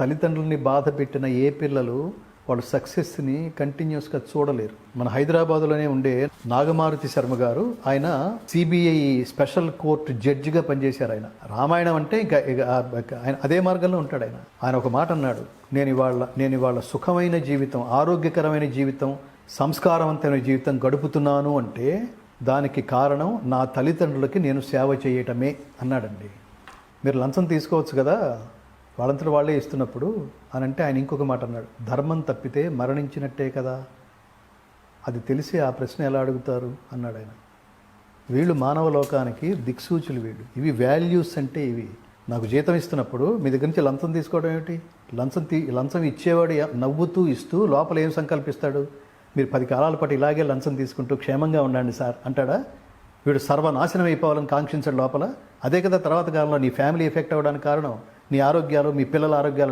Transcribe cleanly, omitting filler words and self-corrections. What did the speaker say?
తల్లిదండ్రుల్ని బాధ పెట్టిన ఏ పిల్లలు వాళ్ళ సక్సెస్ని కంటిన్యూస్గా చూడలేరు. మన హైదరాబాదులోనే ఉండే నాగమారుతి శర్మ గారు, ఆయన సిబిఐ స్పెషల్ కోర్టు జడ్జిగా పనిచేశారు. ఆయన రామాయణం అంటే ఇంకా ఆయన అదే మార్గంలో ఉంటాడు. ఆయన ఒక మాట అన్నాడు, నేను ఇవాళ సుఖమైన జీవితం, ఆరోగ్యకరమైన జీవితం, సంస్కారవంతమైన జీవితం గడుపుతున్నాను అంటే దానికి కారణం నా తల్లిదండ్రులకి నేను సేవ చేయటమే అన్నాడండి. మీరు లంచం తీసుకోవచ్చు కదా, వాళ్ళంతటి వాళ్ళే ఇస్తున్నప్పుడు అని అంటే ఆయన ఇంకొక మాట అన్నాడు, ధర్మం తప్పితే మరణించినట్టే కదా, అది తెలిసి ఆ ప్రశ్న ఎలా అడుగుతారు అన్నాడు ఆయన. వీళ్ళు మానవ లోకానికి దిక్సూచులు వీళ్ళు. ఇవి వాల్యూస్ అంటే ఇవి. నాకు జీతం ఇస్తున్నప్పుడు మీ దగ్గర నుంచి లంచం తీసుకోవడం ఏమిటి? లంచం ఇచ్చేవాడు నవ్వుతూ ఇస్తూ లోపల ఏం సంకల్పిస్తాడు? మీరు 10 కాలాల పాటు ఇలాగే లంచం తీసుకుంటూ క్షేమంగా ఉండండి సార్ అంటాడా? వీడు సర్వనాశనం అయిపోవాలని కాంక్షించడం లోపల. అదే కదా తర్వాత కాలంలో నీ ఫ్యామిలీ ఎఫెక్ట్ అవ్వడానికి కారణం. నీ ఆరోగ్యాలు, మీ పిల్లల ఆరోగ్యాలు